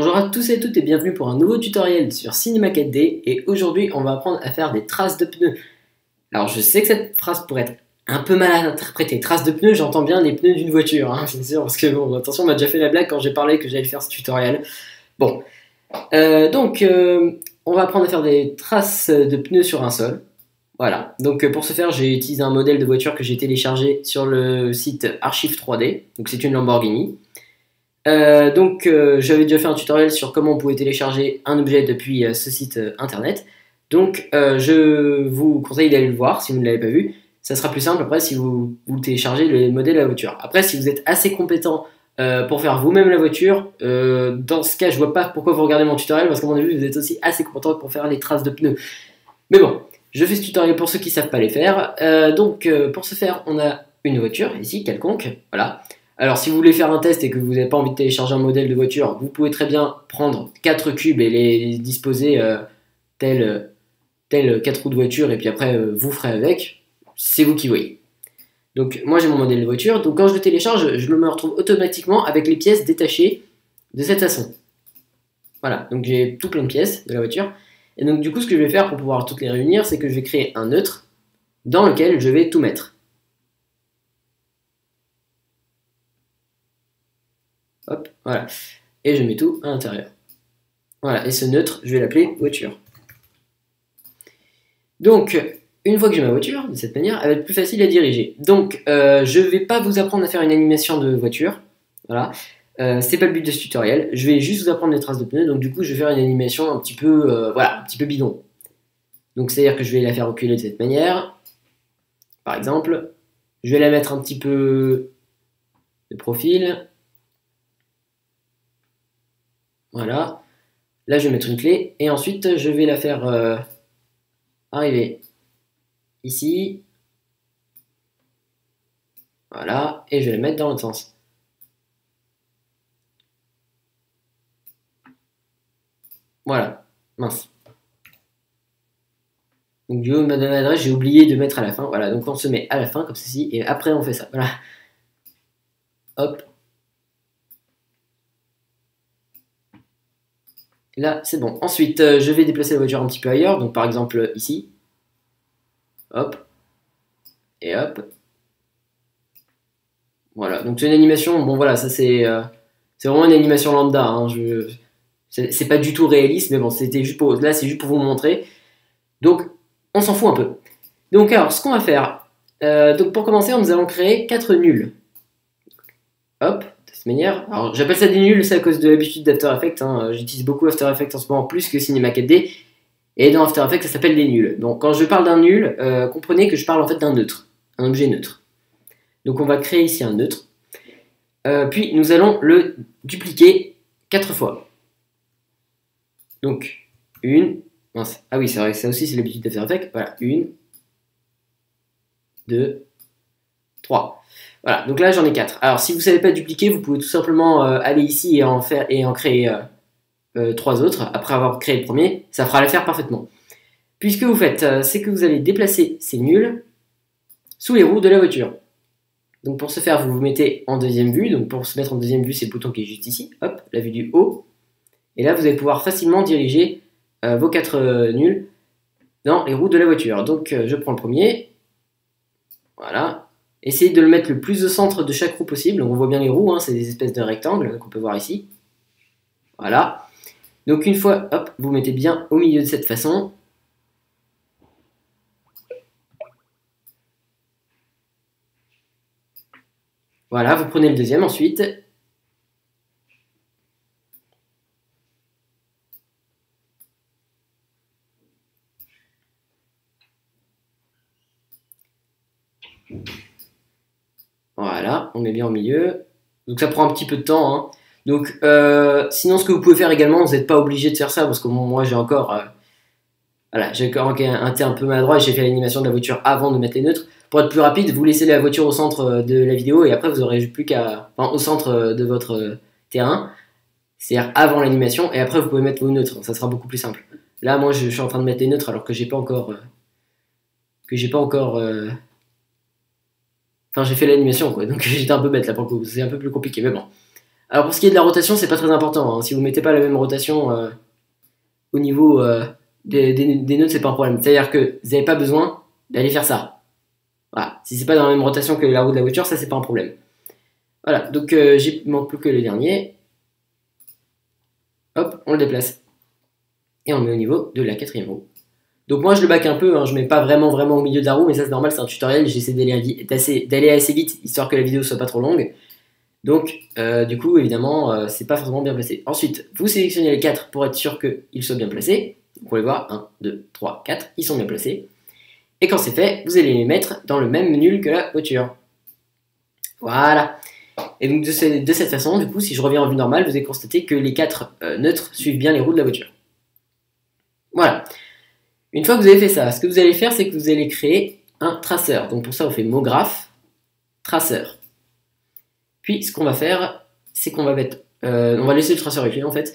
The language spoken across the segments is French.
Bonjour à tous et toutes et bienvenue pour un nouveau tutoriel sur Cinema 4D et aujourd'hui on va apprendre à faire des traces de pneus. Alors je sais que cette phrase pourrait être un peu mal interprétée. Traces de pneus, j'entends bien les pneus d'une voiture, hein, c'est sûr, parce que bon, attention, on m'a déjà fait la blague quand j'ai parlé que j'allais faire ce tutoriel. Bon, on va apprendre à faire des traces de pneus sur un sol. Voilà, donc pour ce faire j'ai utilisé un modèle de voiture que j'ai téléchargé sur le site Archive 3D, donc c'est une Lamborghini. J'avais déjà fait un tutoriel sur comment on pouvait télécharger un objet depuis ce site internet. Je vous conseille d'aller le voir si vous ne l'avez pas vu. Ça sera plus simple après si vous téléchargez le modèle de la voiture. Après, si vous êtes assez compétent pour faire vous-même la voiture, dans ce cas, je vois pas pourquoi vous regardez mon tutoriel parce qu'à mon avis, vous êtes aussi assez compétent pour faire les traces de pneus. Mais bon, je fais ce tutoriel pour ceux qui savent pas les faire. Pour ce faire, on a une voiture ici, quelconque. Voilà. Alors si vous voulez faire un test et que vous n'avez pas envie de télécharger un modèle de voiture, vous pouvez très bien prendre 4 cubes et les disposer tel 4 roues de voiture et puis après vous ferez avec, c'est vous qui voyez. Donc moi j'ai mon modèle de voiture, donc quand je le télécharge, je me retrouve automatiquement avec les pièces détachées de cette façon. Voilà, donc j'ai tout plein de pièces de la voiture. Et donc du coup ce que je vais faire pour pouvoir toutes les réunir, c'est que je vais créer un neutre dans lequel je vais tout mettre. Hop, voilà. Et je mets tout à l'intérieur. Voilà, et ce neutre, je vais l'appeler voiture. Donc, une fois que j'ai ma voiture, de cette manière, elle va être plus facile à diriger. Donc, je ne vais pas vous apprendre à faire une animation de voiture. Voilà. C'est pas le but de ce tutoriel. Je vais juste vous apprendre les traces de pneus. Donc, du coup, je vais faire une animation un petit peu, voilà, un petit peu bidon. Donc, c'est-à-dire que je vais la faire reculer de cette manière. Par exemple, je vais la mettre un petit peu de profil. Voilà. Là, je vais mettre une clé. Et ensuite, je vais la faire arriver ici. Voilà. Et je vais la mettre dans l'autre sens. Voilà. Mince. Donc, du haut de ma adresse, j'ai oublié de mettre à la fin. Voilà. Donc, on se met à la fin, comme ceci. Et après, on fait ça. Voilà. Hop. Là, c'est bon. Ensuite, je vais déplacer la voiture un petit peu ailleurs. Donc, par exemple, ici. Hop. Et hop. Voilà. Donc, c'est une animation. Bon, voilà, ça, c'est vraiment une animation lambda. Hein. C'est pas du tout réaliste, mais bon, c'était juste pour. Là, c'est juste pour vous montrer. Donc, on s'en fout un peu. Donc, alors, ce qu'on va faire. Donc, pour commencer, nous allons créer 4 nuls. Hop. De cette manière. Alors, j'appelle ça des nuls, c'est à cause de l'habitude d'After Effects. Hein. J'utilise beaucoup After Effects en ce moment, plus que Cinema 4D. Et dans After Effects, ça s'appelle des nuls. Donc, quand je parle d'un nul, comprenez que je parle en fait d'un neutre. Un objet neutre. Donc, on va créer ici un neutre. Puis, nous allons le dupliquer 4 fois. Donc, une. Mince. Ah oui, c'est vrai que ça aussi, c'est l'habitude d'After Effects. Voilà, 1, 2, 3. Voilà, donc là, j'en ai 4. Alors, si vous ne savez pas dupliquer, vous pouvez tout simplement aller ici et en créer 3 autres. Après avoir créé le premier, ça fera l'affaire parfaitement. Puis, ce que vous faites, c'est que vous allez déplacer ces nuls sous les roues de la voiture. Donc, pour ce faire, vous vous mettez en deuxième vue. Donc, pour se mettre en deuxième vue, c'est le bouton qui est juste ici. Hop, la vue du haut. Et là, vous allez pouvoir facilement diriger vos 4 nuls dans les roues de la voiture. Donc, je prends le premier. Voilà. Essayez de le mettre le plus au centre de chaque roue possible. Donc, on voit bien les roues, hein, c'est des espèces de rectangles qu'on peut voir ici. Voilà. Donc, une fois, hop, vous mettez bien au milieu de cette façon. Voilà, vous prenez le deuxième ensuite. Voilà, on met bien au milieu. Donc ça prend un petit peu de temps. Hein. Donc sinon, ce que vous pouvez faire également, vous n'êtes pas obligé de faire ça parce que moi j'ai encore, voilà, j'ai encore un peu maladroit. J'ai fait l'animation de la voiture avant de mettre les neutres. Pour être plus rapide, vous laissez la voiture au centre de la vidéo et après vous aurez plus qu'à, enfin, au centre de votre terrain, c'est-à-dire avant l'animation et après vous pouvez mettre vos neutres. Ça sera beaucoup plus simple. Là, moi, je suis en train de mettre les neutres alors que j'ai pas encore, Enfin, j'ai fait l'animation, quoi, donc j'étais un peu bête là pour le coup, c'est un peu plus compliqué, mais bon. Alors pour ce qui est de la rotation, c'est pas très important, hein. Si vous mettez pas la même rotation au niveau des nœuds, c'est pas un problème. C'est-à-dire que vous n'avez pas besoin d'aller faire ça. Voilà. Si c'est pas dans la même rotation que la roue de la voiture, ça c'est pas un problème. Voilà, donc il manque plus que le dernier. Hop, on le déplace. Et on le met au niveau de la 4e roue. Donc moi je le back un peu, hein, je mets pas vraiment au milieu de la roue, mais ça c'est normal, c'est un tutoriel, j'essaie d'aller assez vite, histoire que la vidéo soit pas trop longue. Donc du coup évidemment c'est pas forcément bien placé. Ensuite, vous sélectionnez les 4 pour être sûr qu'ils soient bien placés. Vous pouvez voir, 1, 2, 3, 4, ils sont bien placés. Et quand c'est fait, vous allez les mettre dans le même menu que la voiture. Voilà. Et donc de cette façon, du coup, si je reviens en vue normale, vous allez constater que les 4 neutres suivent bien les roues de la voiture. Voilà. Une fois que vous avez fait ça, ce que vous allez faire, c'est que vous allez créer un traceur. Donc pour ça, on fait mot graphe, traceur. Puis ce qu'on va faire, c'est qu'on va mettre, on va laisser le traceur avec lui en fait.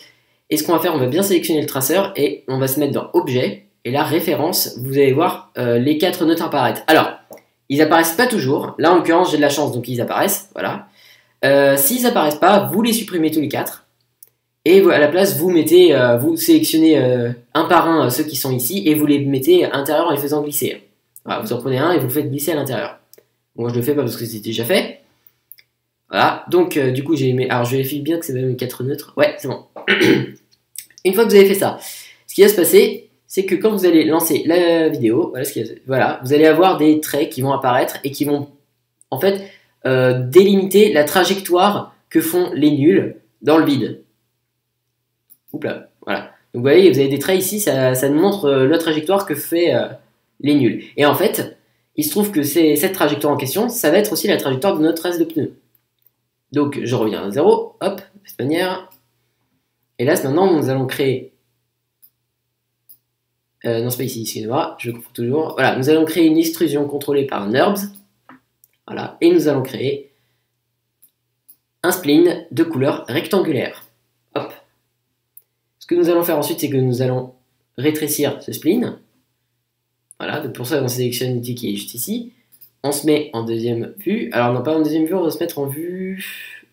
Et ce qu'on va faire, on va bien sélectionner le traceur et on va se mettre dans objet. Et là, référence, vous allez voir les 4 neutres apparaître. Alors, ils apparaissent pas toujours. Là, en l'occurrence, j'ai de la chance, donc ils apparaissent. Voilà. S'ils apparaissent pas, vous les supprimez tous les 4. Et à la place, vous mettez, vous sélectionnez un par un ceux qui sont ici et vous les mettez à l'intérieur en les faisant glisser. Voilà, vous en prenez un et vous le faites glisser à l'intérieur. Moi, je le fais pas parce que c'est déjà fait. Voilà, donc du coup, j'ai mis. Alors, je vérifie bien que c'est même 4 neutres. Ouais, c'est bon. Une fois que vous avez fait ça, ce qui va se passer, c'est que quand vous allez lancer la vidéo, voilà, vous allez avoir des traits qui vont apparaître et qui vont, en fait, délimiter la trajectoire que font les nuls dans le vide. Oups là, voilà. Donc vous voyez, vous avez des traits ici, ça nous montre la trajectoire que fait les nuls. Et en fait, il se trouve que cette trajectoire en question, ça va être aussi la trajectoire de notre reste de pneus. Donc je reviens à 0, hop, de cette manière. Et là, maintenant, nous allons créer... non, c'est pas ici, excusez-moi, je confonds toujours. Voilà, nous allons créer une extrusion contrôlée par NURBS. Voilà, et nous allons créer un spline de couleur rectangulaire. Hop. Ce que nous allons faire ensuite, c'est que nous allons rétrécir ce spline. Voilà, donc pour ça, on sélectionne l'outil qui est juste ici. On se met en deuxième vue. Alors, non, pas en deuxième vue, on va se mettre en vue...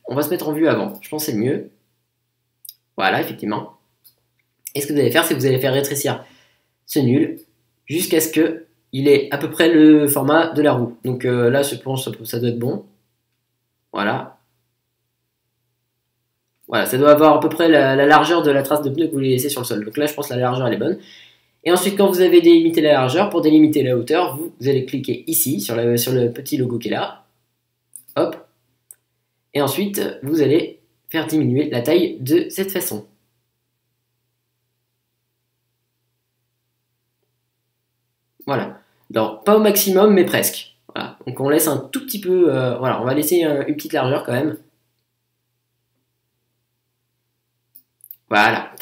On va se mettre en vue avant. Je pense que c'est le mieux. Voilà, effectivement. Et ce que vous allez faire, c'est que vous allez faire rétrécir ce nul jusqu'à ce qu'il ait à peu près le format de la roue. Donc là, je pense que ça doit être bon. Voilà. Voilà, ça doit avoir à peu près la largeur de la trace de pneu que vous voulez laisser sur le sol. Donc là, je pense que la largeur, elle est bonne. Et ensuite, quand vous avez délimité la largeur, pour délimiter la hauteur, vous allez cliquer ici, sur le petit logo qui est là. Hop. Et ensuite, vous allez faire diminuer la taille de cette façon. Voilà. Alors, pas au maximum, mais presque. Voilà. Donc on laisse un tout petit peu... voilà, on va laisser une petite largeur quand même. Voilà.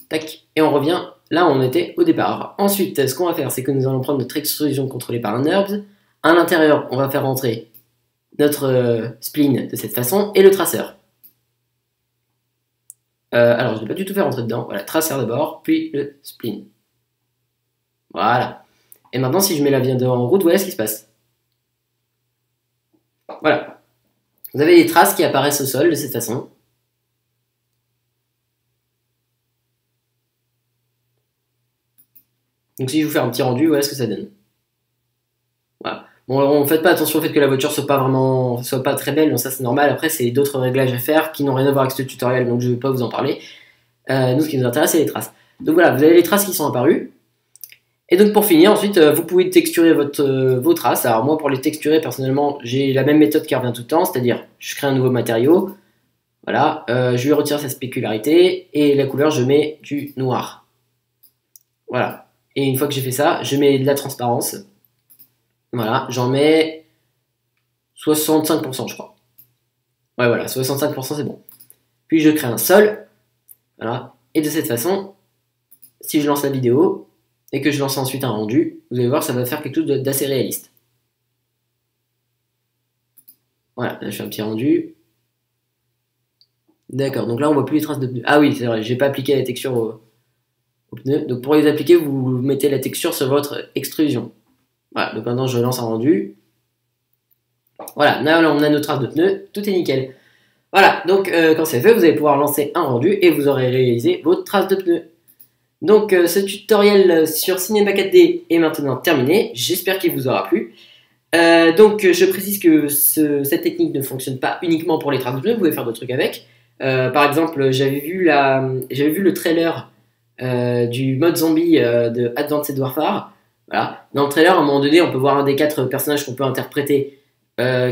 Tac. Et on revient là où on était au départ. Ensuite, ce qu'on va faire, c'est que nous allons prendre notre extrusion contrôlée par un NURBS. À l'intérieur, on va faire rentrer notre spline de cette façon et le traceur. Alors, je ne vais pas du tout faire rentrer dedans. Voilà, traceur d'abord, puis le spline. Voilà. Et maintenant, si je mets la viande en route, voilà ce qui se passe. Voilà. Vous avez des traces qui apparaissent au sol de cette façon. Donc si je vous fais un petit rendu, voilà ce que ça donne. Voilà. Bon, faites pas attention au fait que la voiture soit pas très belle, donc ça c'est normal. Après, c'est d'autres réglages à faire qui n'ont rien à voir avec ce tutoriel, donc je ne vais pas vous en parler. Nous, ce qui nous intéresse, c'est les traces. Donc voilà, vous avez les traces qui sont apparues. Et donc pour finir, ensuite, vous pouvez texturer vos traces. Alors moi, pour les texturer, personnellement, j'ai la même méthode qui revient tout le temps, c'est-à-dire, je crée un nouveau matériau. Voilà, je lui retire sa spécularité, et la couleur, je mets du noir. Voilà. Et une fois que j'ai fait ça, je mets de la transparence. Voilà, j'en mets 65%, je crois. Ouais, voilà, 65% c'est bon. Puis je crée un sol. Voilà. Et de cette façon, si je lance la vidéo et que je lance ensuite un rendu, vous allez voir, ça va faire quelque chose d'assez réaliste. Voilà, là je fais un petit rendu. D'accord, donc là on voit plus les traces de pneus. Ah oui, c'est vrai, j'ai pas appliqué la texture au pneu. Donc pour les appliquer, vous mettez la texture sur votre extrusion. Voilà, donc maintenant je lance un rendu. Voilà, là on a nos traces de pneus, tout est nickel. Voilà, donc quand c'est fait, vous allez pouvoir lancer un rendu et vous aurez réalisé votre trace de pneu. Donc ce tutoriel sur Cinema 4D est maintenant terminé, j'espère qu'il vous aura plu. Donc je précise que cette technique ne fonctionne pas uniquement pour les traces de pneus, vous pouvez faire d'autres trucs avec. Par exemple, j'avais vu le trailer du mode zombie de Advanced Warfare. Voilà. Dans le trailer, à un moment donné, on peut voir un des 4 personnages qu'on peut interpréter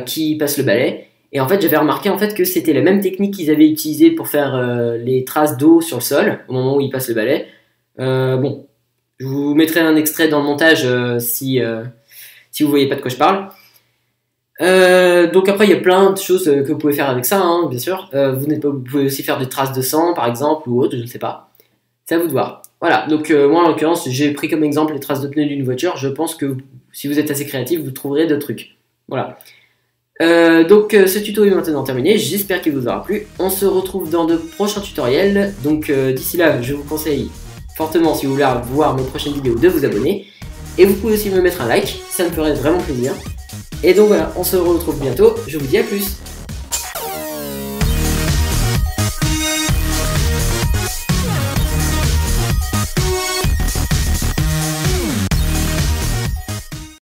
qui passe le balai. Et en fait, j'avais remarqué en fait que c'était la même technique qu'ils avaient utilisée pour faire les traces d'eau sur le sol au moment où ils passent le balai. Bon, je vous mettrai un extrait dans le montage si vous voyez pas de quoi je parle. Donc après, il y a plein de choses que vous pouvez faire avec ça, hein, bien sûr. Vous pouvez aussi faire des traces de sang, par exemple, ou autre, je ne sais pas. C'est à vous de voir. Voilà, donc moi en l'occurrence, j'ai pris comme exemple les traces de pneus d'une voiture. Je pense que si vous êtes assez créatif, vous trouverez d'autres trucs. Voilà. Donc ce tuto est maintenant terminé, j'espère qu'il vous aura plu. On se retrouve dans de prochains tutoriels. Donc d'ici là, je vous conseille fortement, si vous voulez voir mes prochaines vidéos, de vous abonner. Et vous pouvez aussi me mettre un like, ça me ferait vraiment plaisir. Et donc voilà, on se retrouve bientôt, je vous dis à plus.